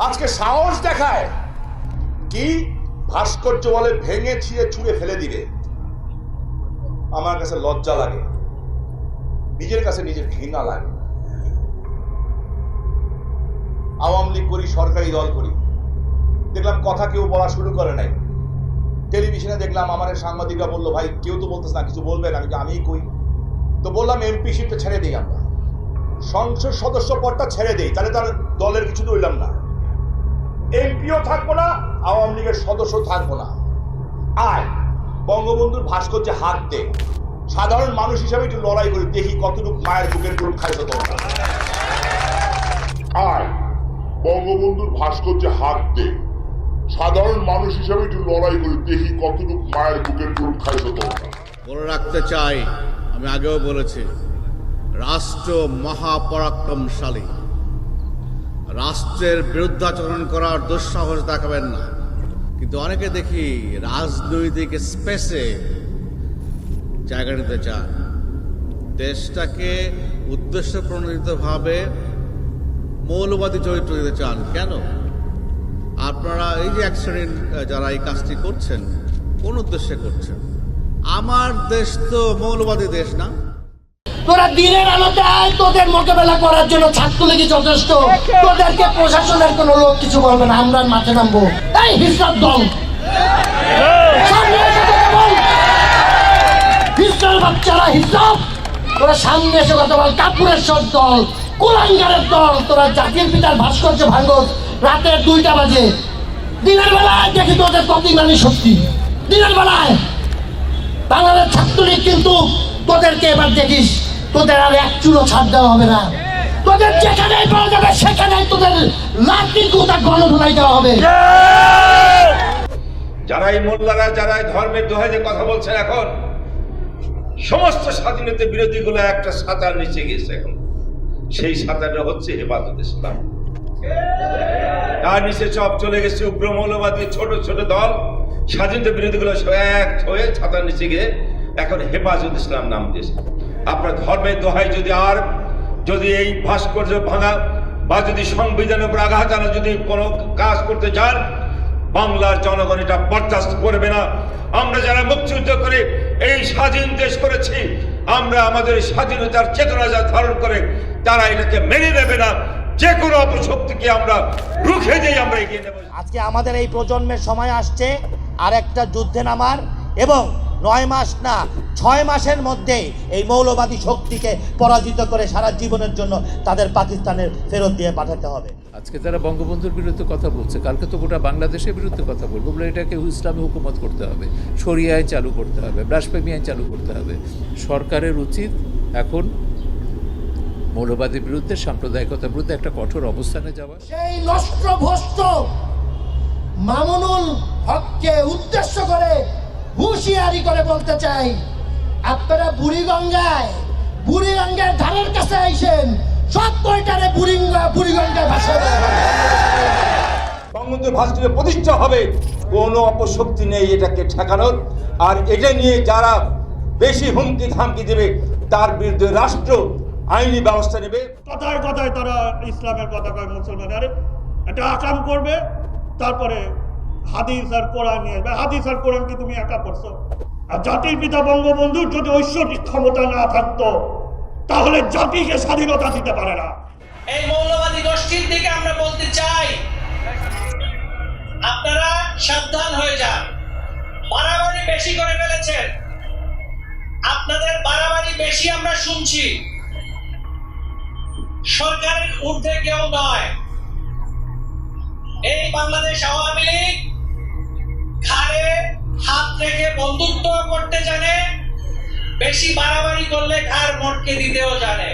আজকে সাহস দেখায় কি ভাস্কর্য বলে ভেঙে ছিঁড়ে ছুঁড়ে ফেলে দিবে। আমার কাছে লজ্জা লাগে, নিজের কাছে নিজের ঘৃণা লাগে। আওয়ামী লীগ করি, সরকারি দল করি, দেখলাম কথা কেউ বলা শুরু করে নাই। টেলিভিশনে দেখলাম আমার সাংবাদিকরা বললো, ভাই কেউ তো বলতেছে না, কিছু বলবেন? আমিই কই। তো বললাম এমপি শিপটা ছেড়ে দিই, আমরা সংসদ সদস্য পদটা ছেড়ে দিই, তাহলে তার দলের কিছু তো হইলাম না, এমপিও থাকবো না, আওয়ামী লীগের সদস্য থাকবো না। আর বঙ্গবন্ধুর ভাস্কর্যে হাত দে, সাধারণ মানুষ হিসাবে একটু লড়াই করি, দেখি কতটুকু মায়ের বুকের গরু খাইছো তোমরা। আর বঙ্গবন্ধুর ভাস্কর্যে হাত দে, সাধারণ মানুষ হিসাবে একটু লড়াই করি, দেখি কতটুকু মায়ের বুকের গরু খাইছো তোমরা। বলে রাখতে চাই, আমি আগেও বলেছি, রাষ্ট্র মহাপরাক্রমশালী। রাষ্ট্রের বিরুদ্ধাচরণ করার দুঃসাহস দেখাবেন না। কিন্তু অনেকে দেখি রাজনৈতিক স্পেসে জায়গা নিতে চান, দেশটাকে উদ্দেশ্য প্রণোদিতভাবে মৌলবাদী চরিত্র দিতে চান। কেন? আপনারা এই যে এক শ্রেণীর যারা এই কাজটি করছেন, কোন উদ্দেশ্যে করছেন? আমার দেশ তো মৌলবাদী দেশ না। তোরা দিনের আলোতে আয়, তোদের মোকাবেলা করার জন্য ছাত্রলীগই যথেষ্ট। তোদেরকে প্রশাসনের কোনো লোক কিছু বলবে না, আমরা মাঠে নামবো। এই হিসাব দল, হিসাব বাচ্চারা, হিসাব তোরা সামনে এসে কথা বল। কাপুরের সব দল, কুলাঙ্গারের দল, তোরা জাতির পিতার ভাস্কর্য ভাঙস রাতের 2টা বাজে। দিনের বেলায় দেখি তোদের কতই শক্তি। দিনের বেলায় বাংলাদেশ ছাত্রলীগ কিন্তু তোদেরকে এবার দেখিস, তোদের আর এক চুলো ছাড় দেওয়া হবে না। তোদের যেখানেই পাওয়া যাবে সেখানেই তোদের লাঠির গোটা গণধোলাই দেওয়া হবে। যারা এই মোল্লারা, যারা ধর্মের দোহাই যে কথা বলছেন, এখন সমস্ত স্বাধীনতা বিরোধীগুলো একটা ছাতার নিচে গেছে। এখন সেই ছাতাটা হচ্ছে হেফাজত ইসলাম। তার নিচে সব চলে গেছে উগ্র মৌলবাদী ছোট ছোট দল। স্বাধীনতা বিরোধীগুলো সব এক হয়ে ছাতার নিচে গিয়ে এখন হেফাজত ইসলাম নাম দিয়েছে। আপনার ধর্মের দোহাই যদি এই ভাস্কর্য ভাঙা বা যদি সংবিধানের উপর আঘাত আনা যদি কোনো কাজ করতে চান, বাংলার জনগণ এটা বরদাস্ত করবে না। আমরা যারা মুক্তিযুদ্ধ করে এই স্বাধীন দেশ করেছি, আমরা আমাদের স্বাধীনতার চেতনা যা ধারণ করে, তারা এটাকে মেনে নেবে না। যে কোনো অপশক্তিকে আমরা রুখে দিয়ে আমরা এগিয়ে নেব। আজকে আমাদের এই প্রজন্মের সময় আসছে আর একটা যুদ্ধে নামার, এবং 9 মাস না 6 মাসের মধ্যে এই মৌলবাদী শক্তিকে পরাজিত করে সারা জীবনের জন্য তাদের পাকিস্তানের ফেরত দিয়ে পাঠাতে হবে। আজকে তারা বঙ্গবন্ধুর বিরুদ্ধে কথা বলছে, কালকে তো গোটা বাংলাদেশের বিরুদ্ধে কথা বলবো। বলে এটাকে ইসলামী হুকুমত করতে হবে, শরিয়া আইন চালু করতে হবে, ব্লাসফেমি আইন চালু করতে হবে। সরকারের উচিত এখন মৌলবাদীর বিরুদ্ধে, সাম্প্রদায়িকতার বিরুদ্ধে একটা কঠোর অবস্থানে যাওয়া। সেই নষ্টভ্রষ্ট মামুনুল হককে উদ্দেশ্য করে হুঁশিয়ারি করে বলতে চাই, আপনারা বুড়িগঙ্গার ধারের কাছে আইসেন, সব কয়টারে বুড়িগঙ্গায় ভাসাবে। বঙ্গবন্ধুর ভাস্কর্য প্রতিষ্ঠা হবে, কোনো অপশক্তি নেই এটাকে ঠেকানোর। আর এটা নিয়ে যারা বেশি হুমকি ধামকি দেবে, তার বিরুদ্ধে রাষ্ট্র আইনি ব্যবস্থা নেবে। কথায় কথায় তারা ইসলামের কথা কয়, মুসলমানের একটা আকাম করবে, তারপরে হাদিস আর কোরআন নিয়ে আসবে। হাদিস আর কোরআন কি তুমি একা পড়ছো? আর জাতির পিতা বঙ্গবন্ধুর যদি ঐশ্বরিক ক্ষমতা না থাকতো, তাহলে জাতিকে স্বাধীনতা দিতে পারে না। এই মৌলবাদী গোষ্ঠীর দিকে আমরা বলতে চাই, আপনারা সাবধান হয়ে যান। বাড়াবাড়ি বেশি করে ফেলেছেন, আপনাদের বাড়াবাড়ি বেশি আমরা শুনছি। সরকারের ঊর্ধ্বে কেউ নয়। এই বাংলাদেশ আওয়ামী লীগ ঘাড়ে হাত রেখে বন্ধুত্ব করতে জানে, বেশি বাড়াবাড়ি করলে ঘাড় মটকে দিতেও জানে।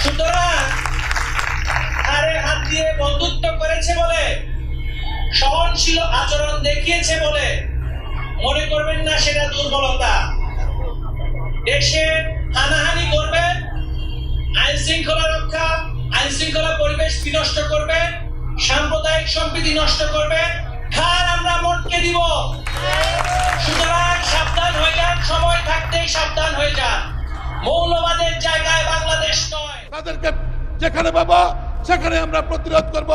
সুতরাং ঘাড়ে হাত দিয়ে বন্ধুত্ব করেছে বলে, সহনশীল আচরণ দেখিয়েছে বলে মনে করবেন না সেটা দুর্বলতা। দেশে হানাহানি করবেন, আইন শৃঙ্খলা রক্ষা, আইন শৃঙ্খলা পরিবেশ বিনষ্ট করবেন, সাম্প্রদায়িক সম্প্রীতি নষ্ট করবেন, ঘাড় আমরা মটকে দিব। সুতরাং সাবধান হয়ে যান, সময় থাকতেই সাবধান হয়ে যান। মৌলবাদের জায়গায় বাংলাদেশ নয়। তাদেরকে যেখানে পাবো সেখানে আমরা প্রতিরোধ করব।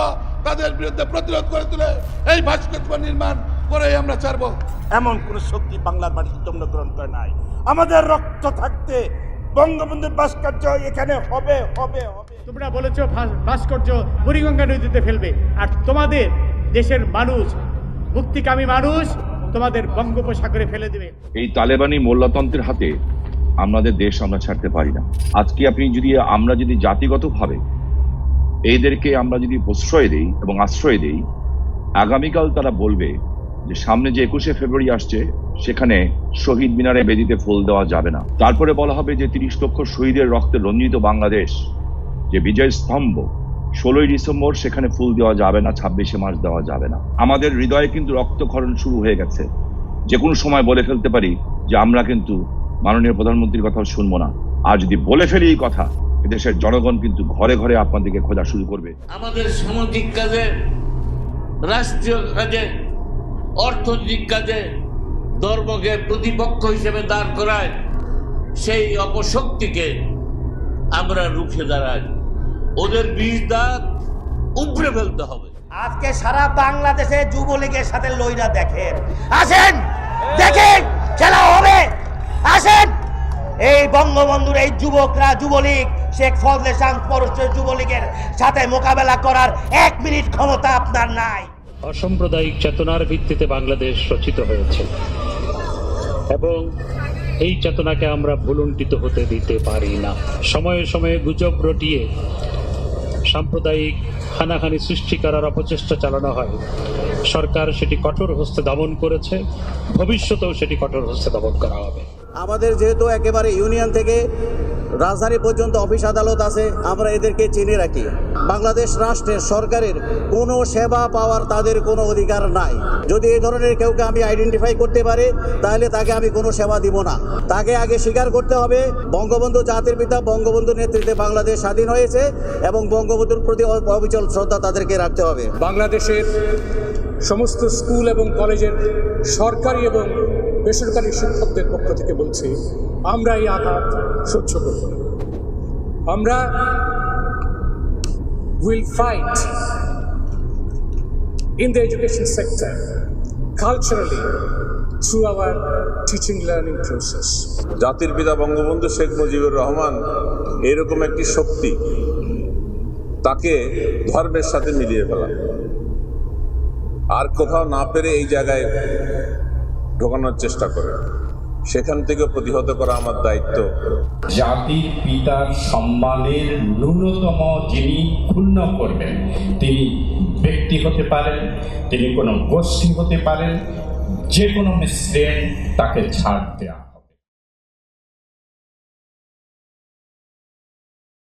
তাদের বিরুদ্ধে প্রতিরোধ করে তুলে এই ভাস্কর্য নির্মাণ করেই আমরা ছাড়বো। এমন কোন শক্তি বাংলার মাটিতে জন্মগ্রহণ করে নাই। আমাদের রক্ত থাকতে বঙ্গবন্ধুর ভাস্কর্য এখানে হবে হবে হবে। তোমরা বলেছো ভাস্কর্য বুড়িগঙ্গা নদীতে ফেলবে, আর তোমাদের দেশের মানুষ, মুক্তিকামী মানুষ তোমাদের বঙ্গোপসাগরে ফেলে দেবে। এই তালেবানি মোল্লাতন্ত্রের হাতে আমাদের দেশ আমরা ছাড়তে পারি না। আজকে আমরা যদি জাতিগতভাবে এইদেরকে আমরা যদি প্রশ্রয় দেই এবং আশ্রয় দেই, আগামীকাল তারা বলবে যে সামনে যে 21শে ফেব্রুয়ারি আসছে সেখানে শহীদ মিনারে বেদিতে ফুল দেওয়া যাবে না। তারপরে বলা হবে যে 30 লক্ষ শহীদের রক্তে রঞ্জিত বাংলাদেশ যে বিজয় স্তম্ভ, 16ই ডিসেম্বর সেখানে ফুল দেওয়া যাবে না, 26শে মার্চ দেওয়া যাবে না। আমাদের হৃদয়ে কিন্তু রক্তক্ষরণ শুরু হয়ে গেছে। যে কোনো সময় বলে ফেলতে পারি যে আমরা কিন্তু মাননীয় প্রধানমন্ত্রীর কথা শুনবো না। আর যদি বলে ফেলি এই কথা, দেশের জনগণ কিন্তু ঘরে ঘরে আপনাদেরকে খোঁজা শুরু করবে। আমাদের সামাজিক কাজে, রাষ্ট্রীয় কাজে, অর্থনৈতিক কাজে ধর্মকে প্রতিপক্ষ হিসেবে দাঁড় করায় সেই অপশক্তিকে আমরা রুখে দাঁড়াই। ওদের বীজ দাঁত উপড়ে ফেলতে হবে। আজকে সারা বাংলাদেশে যুবলীগের সাথে লইরা দেখেন, আসেন দেখেন খেলা হবে, আসেন। এই বঙ্গবন্ধুর এই যুবকরা, যুবলীগ, শেখ ফজলে শাহ পরশের যুবলীগের সাথে মোকাবেলা করার 1 মিনিট ক্ষমতা আপনার নাই। অসাম্প্রদায়িক চেতনার ভিত্তিতে বাংলাদেশ রচিত হয়েছে এবং এই চেতনাকে আমরা ভুলুণ্ঠিত হতে দিতে পারি না। সময়ে সময়ে গুজব রটিয়ে সাম্প্রদায়িক হানাহানি সৃষ্টি করার অপচেষ্টা চালানো হয়। সরকার সেটি কঠোর হস্তে দমন করেছে, ভবিষ্যতেও সেটি কঠোর হস্তে দমন করা হবে। আমাদের যেহেতু একেবারে ইউনিয়ন থেকে রাজধানী পর্যন্ত অফিস আদালত আছে, আমরা এদেরকে চিনে রাখি। বাংলাদেশ রাষ্ট্রের সরকারের কোনো সেবা পাওয়ার তাদের কোনো অধিকার নাই। যদি এই ধরনের কেউকে আমি আইডেন্টিফাই করতে পারি, তাহলে তাকে আমি কোনো সেবা দিব না। তাকে আগে স্বীকার করতে হবে বঙ্গবন্ধু জাতির পিতা, বঙ্গবন্ধুর নেতৃত্বে বাংলাদেশ স্বাধীন হয়েছে এবং বঙ্গবন্ধুর প্রতি অবিচল শ্রদ্ধা তাদেরকে রাখতে হবে। বাংলাদেশের সমস্ত স্কুল এবং কলেজের সরকারি এবং বেসরকারি শিক্ষকদের পক্ষ থেকে বলছি, আমরা এই আঘাত সহ্য করব না। আমরা will fight in the education sector culturally through our teaching learning process. জাতির পিতা বঙ্গবন্ধু শেখ মুজিবুর রহমান এরকম একটি শক্তি, তাকে ধর্মের সাথে মিলিয়ে ফেলা, আর কোথাও না পেরে এই জায়গায় ঢোকানোর চেষ্টা করে, সেখান থেকে প্রতিহত করা আমার দায়িত্ব। জাতির পিতার সম্মানের ন্যূনতম যিনি ক্ষুণ্ণ করবেন, তিনি ব্যক্তি হতে পারেন, তিনি কোনো গোষ্ঠী হতে পারেন, যে কোনো মিশ্রণ তাকে ছাড় দেয়া।